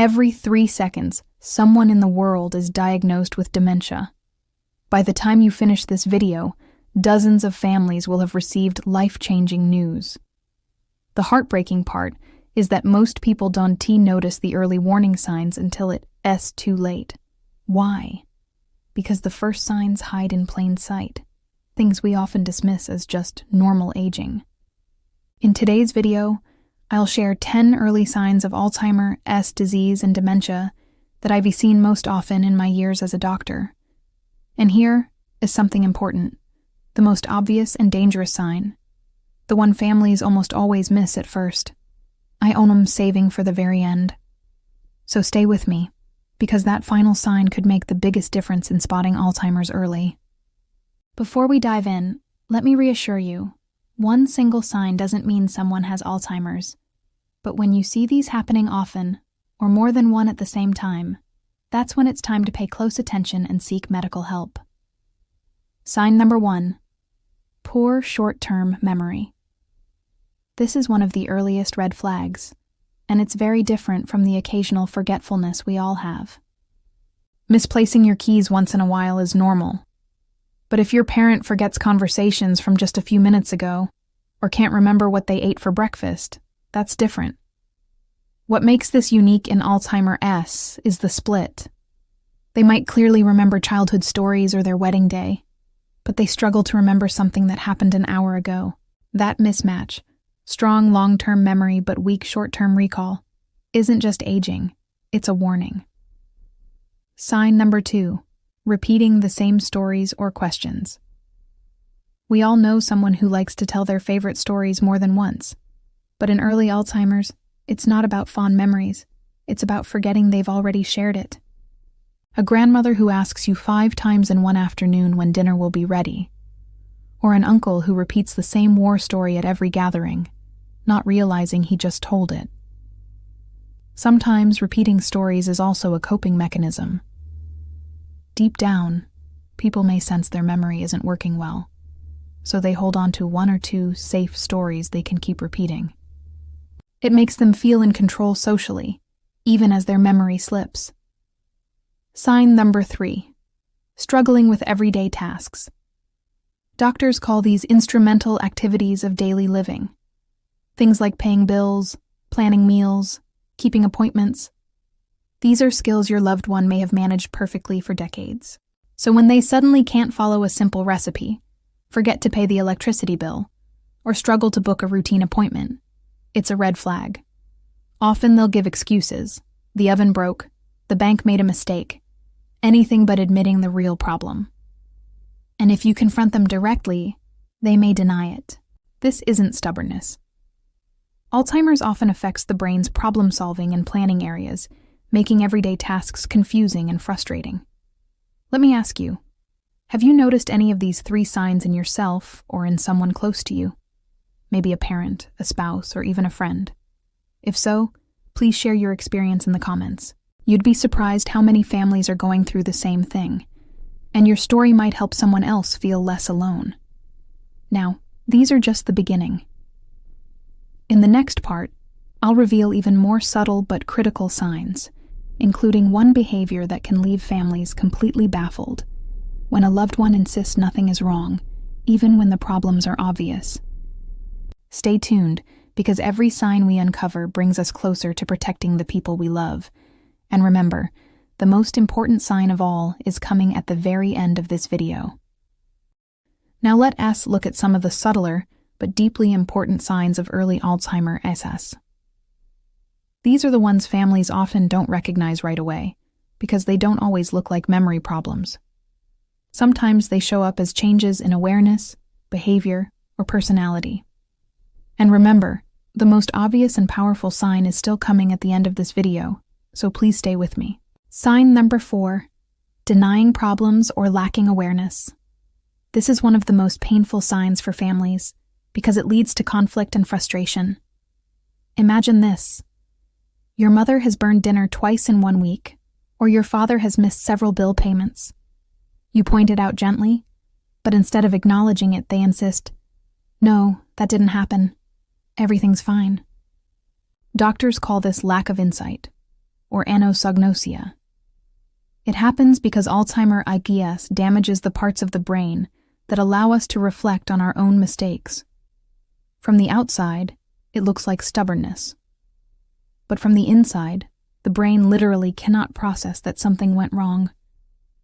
Every 3 seconds, someone in the world is diagnosed with dementia. By the time you finish this video, dozens of families will have received life-changing news. The heartbreaking part is that most people don't notice the early warning signs until it's too late. Why? Because the first signs hide in plain sight, things we often dismiss as just normal aging. In today's video, I'll share 10 early signs of Alzheimer's disease and dementia that I've seen most often in my years as a doctor. And here is something important, the most obvious and dangerous sign, the one families almost always miss at first. I own 'em saving for the very end. So stay with me, because that final sign could make the biggest difference in spotting Alzheimer's early. Before we dive in, let me reassure you, one single sign doesn't mean someone has Alzheimer's. But when you see these happening often, or more than one at the same time, that's when it's time to pay close attention and seek medical help. Sign number 1. Poor short-term memory. This is one of the earliest red flags, and it's very different from the occasional forgetfulness we all have. Misplacing your keys once in a while is normal. But if your parent forgets conversations from just a few minutes ago, or can't remember what they ate for breakfast, that's different. What makes this unique in Alzheimer's is the split. They might clearly remember childhood stories or their wedding day, but they struggle to remember something that happened an hour ago. That mismatch, strong long-term memory but weak short-term recall, isn't just aging, it's a warning. Sign number 2. Repeating the same stories or questions. We all know someone who likes to tell their favorite stories more than once. But in early Alzheimer's, it's not about fond memories. It's about forgetting they've already shared it. A grandmother who asks you 5 times in one afternoon when dinner will be ready. Or an uncle who repeats the same war story at every gathering, not realizing he just told it. Sometimes repeating stories is also a coping mechanism. Deep down, people may sense their memory isn't working well, so they hold on to 1 or 2 safe stories they can keep repeating. It makes them feel in control socially, even as their memory slips. Sign number 3. Struggling with everyday tasks. Doctors call these instrumental activities of daily living. Things like paying bills, planning meals, keeping appointments. These are skills your loved one may have managed perfectly for decades. So when they suddenly can't follow a simple recipe, forget to pay the electricity bill, or struggle to book a routine appointment, it's a red flag. Often they'll give excuses. The oven broke, the bank made a mistake, anything but admitting the real problem. And if you confront them directly, they may deny it. This isn't stubbornness. Alzheimer's often affects the brain's problem-solving and planning areas, making everyday tasks confusing and frustrating. Let me ask you, have you noticed any of these 3 signs in yourself or in someone close to you? Maybe a parent, a spouse, or even a friend. If so, please share your experience in the comments. You'd be surprised how many families are going through the same thing, and your story might help someone else feel less alone. Now, these are just the beginning. In the next part, I'll reveal even more subtle but critical signs, including one behavior that can leave families completely baffled, when a loved one insists nothing is wrong, even when the problems are obvious. Stay tuned, because every sign we uncover brings us closer to protecting the people we love. And remember, the most important sign of all is coming at the very end of this video. Now let us look at some of the subtler but deeply important signs of early Alzheimer's. These are the ones families often don't recognize right away, because they don't always look like memory problems. Sometimes they show up as changes in awareness, behavior, or personality. And remember, the most obvious and powerful sign is still coming at the end of this video, so please stay with me. Sign number 4. Denying problems or lacking awareness. This is one of the most painful signs for families, because it leads to conflict and frustration. Imagine this. Your mother has burned dinner twice in 1 week, or your father has missed several bill payments. You point it out gently, but instead of acknowledging it, they insist, "No, that didn't happen. Everything's fine." Doctors call this lack of insight. or anosognosia. It happens because Alzheimer IGS damages the parts of the brain that allow us to reflect on our own mistakes. From the outside, it looks like stubbornness. But from the inside, the brain literally cannot process that something went wrong.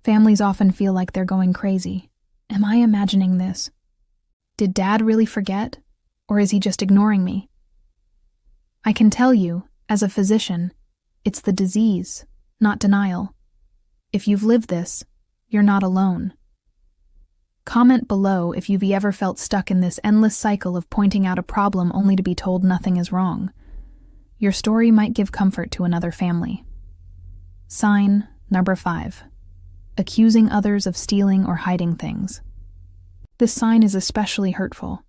Families often feel like they're going crazy. Am I imagining this? Did Dad really forget? Or is he just ignoring me? I can tell you, as a physician, it's the disease, not denial. If you've lived this, you're not alone. Comment below if you've ever felt stuck in this endless cycle of pointing out a problem only to be told nothing is wrong. Your story might give comfort to another family. Sign number 5. Accusing others of stealing or hiding things. This sign is especially hurtful.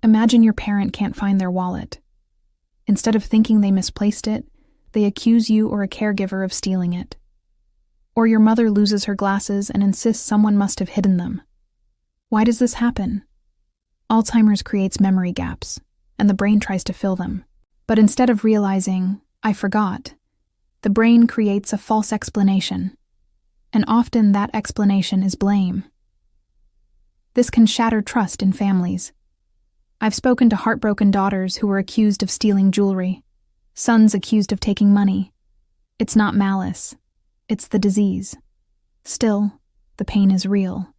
Imagine your parent can't find their wallet. Instead of thinking they misplaced it, they accuse you or a caregiver of stealing it. Or your mother loses her glasses and insists someone must have hidden them. Why does this happen? Alzheimer's creates memory gaps, and the brain tries to fill them. But instead of realizing, I forgot, the brain creates a false explanation. And often that explanation is blame. This can shatter trust in families. I've spoken to heartbroken daughters who were accused of stealing jewelry, sons accused of taking money. It's not malice. It's the disease. Still, the pain is real.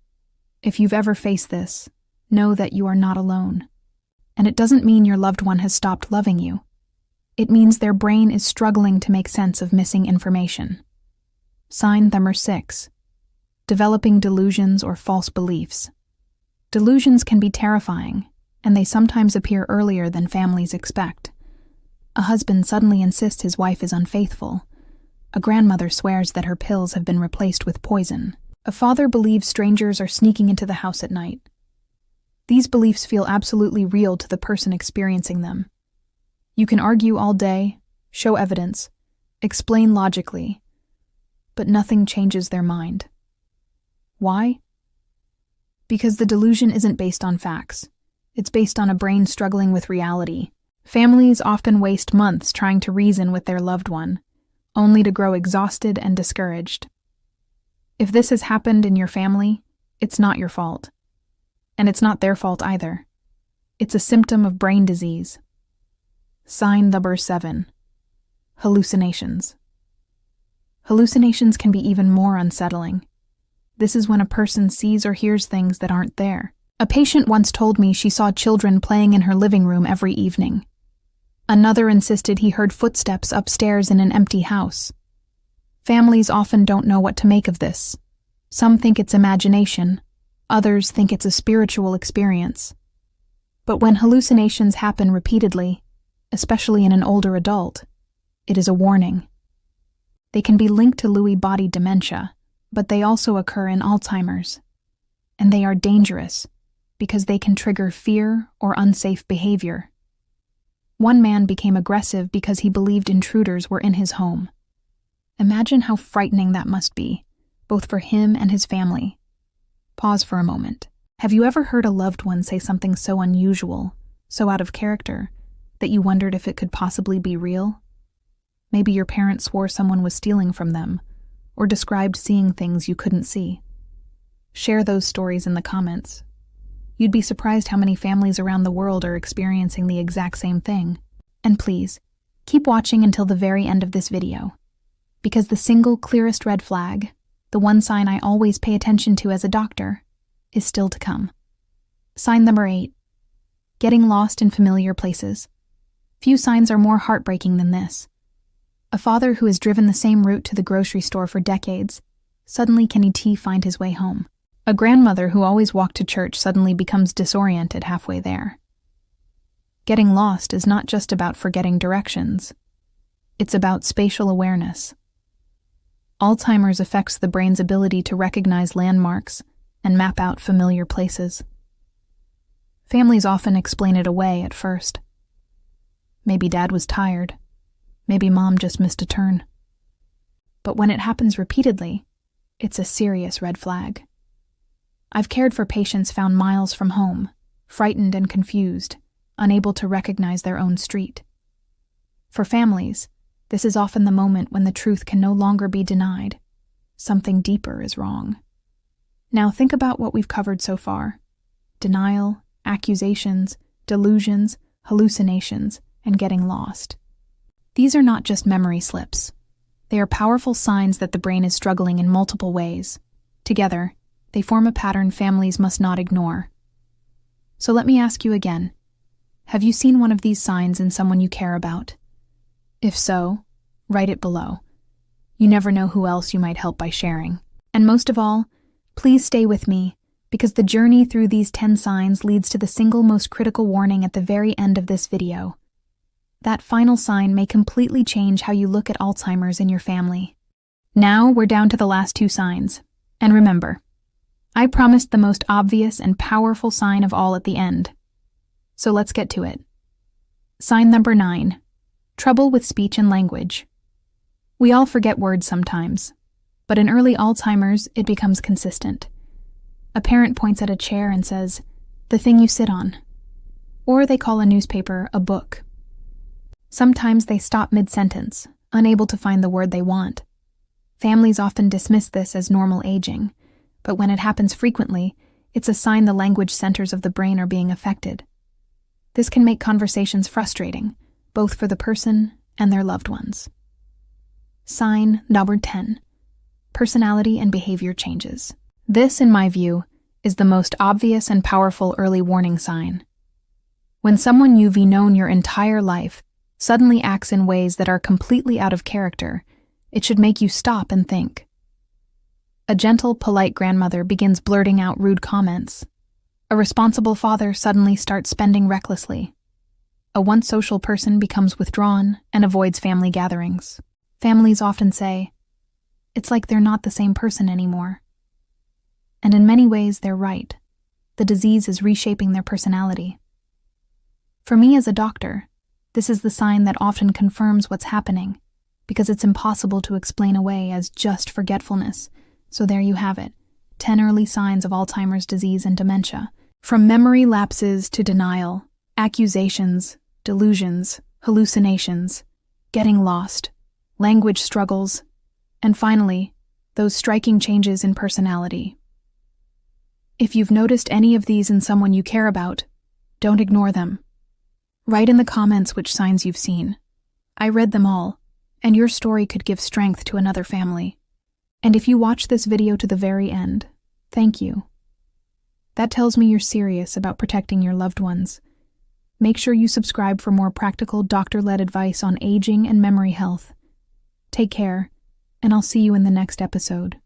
If you've ever faced this, know that you are not alone. And it doesn't mean your loved one has stopped loving you. It means their brain is struggling to make sense of missing information. Sign number 6. Developing delusions or false beliefs. Delusions can be terrifying, and they sometimes appear earlier than families expect. A husband suddenly insists his wife is unfaithful. A grandmother swears that her pills have been replaced with poison. A father believes strangers are sneaking into the house at night. These beliefs feel absolutely real to the person experiencing them. You can argue all day, show evidence, explain logically, but nothing changes their mind. Why? Because the delusion isn't based on facts. It's based on a brain struggling with reality. Families often waste months trying to reason with their loved one, only to grow exhausted and discouraged. If this has happened in your family, it's not your fault. And it's not their fault either. It's a symptom of brain disease. Sign number 7. Hallucinations. Hallucinations can be even more unsettling. This is when a person sees or hears things that aren't there. A patient once told me she saw children playing in her living room every evening. Another insisted he heard footsteps upstairs in an empty house. Families often don't know what to make of this. Some think it's imagination, others think it's a spiritual experience. But when hallucinations happen repeatedly, especially in an older adult, it is a warning. They can be linked to Lewy body dementia, but they also occur in Alzheimer's. And they are dangerous because they can trigger fear or unsafe behavior. One man became aggressive because he believed intruders were in his home. Imagine how frightening that must be, both for him and his family. Pause for a moment. Have you ever heard a loved one say something so unusual, so out of character, that you wondered if it could possibly be real? Maybe your parents swore someone was stealing from them, or described seeing things you couldn't see. Share those stories in the comments. You'd be surprised how many families around the world are experiencing the exact same thing. And please, keep watching until the very end of this video. Because the single clearest red flag, the one sign I always pay attention to as a doctor, is still to come. Sign number 8. Getting lost in familiar places. Few signs are more heartbreaking than this. A father who has driven the same route to the grocery store for decades, suddenly can find his way home. A grandmother who always walked to church suddenly becomes disoriented halfway there. Getting lost is not just about forgetting directions. It's about spatial awareness. Alzheimer's affects the brain's ability to recognize landmarks and map out familiar places. Families often explain it away at first. Maybe Dad was tired. Maybe Mom just missed a turn. But when it happens repeatedly, it's a serious red flag. I've cared for patients found miles from home, frightened and confused, unable to recognize their own street. For families, This is often the moment when the truth can no longer be denied. Something deeper is wrong. Now think about what we've covered so far. Denial, accusations, delusions, hallucinations, and getting lost. These are not just memory slips. They are powerful signs that the brain is struggling in multiple ways. Together, they form a pattern families must not ignore. So let me ask you again. Have you seen one of these signs in someone you care about? If so, write it below. You never know who else you might help by sharing. And most of all, please stay with me, because the journey through these 10 signs leads to the single most critical warning at the very end of this video. That final sign may completely change how you look at Alzheimer's in your family. Now we're down to the last 2 signs. And remember, I promised the most obvious and powerful sign of all at the end. So let's get to it. Sign number 9. Trouble with speech and language. We all forget words sometimes, but in early Alzheimer's, it becomes consistent. A parent points at a chair and says, "The thing you sit on." Or they call a newspaper a book. Sometimes they stop mid-sentence, unable to find the word they want. Families often dismiss this as normal aging, but when it happens frequently, it's a sign the language centers of the brain are being affected. This can make conversations frustrating, both for the person and their loved ones. Sign number 10. Personality and behavior changes. This, in my view, is the most obvious and powerful early warning sign. When someone you've known your entire life suddenly acts in ways that are completely out of character, it should make you stop and think. A gentle, polite grandmother begins blurting out rude comments. A responsible father suddenly starts spending recklessly. A once social person becomes withdrawn and avoids family gatherings. Families often say, "It's like they're not the same person anymore." And in many ways, they're right. The disease is reshaping their personality. For me as a doctor, this is the sign that often confirms what's happening, because it's impossible to explain away as just forgetfulness. So there you have it, 10 early signs of Alzheimer's disease and dementia. From memory lapses to denial, accusations, delusions, hallucinations, getting lost, language struggles, and finally, those striking changes in personality. If you've noticed any of these in someone you care about, don't ignore them. Write in the comments which signs you've seen. I read them all, and your story could give strength to another family. And if you watch this video to the very end, thank you. That tells me you're serious about protecting your loved ones. Make sure you subscribe for more practical doctor-led advice on aging and memory health. Take care, and I'll see you in the next episode.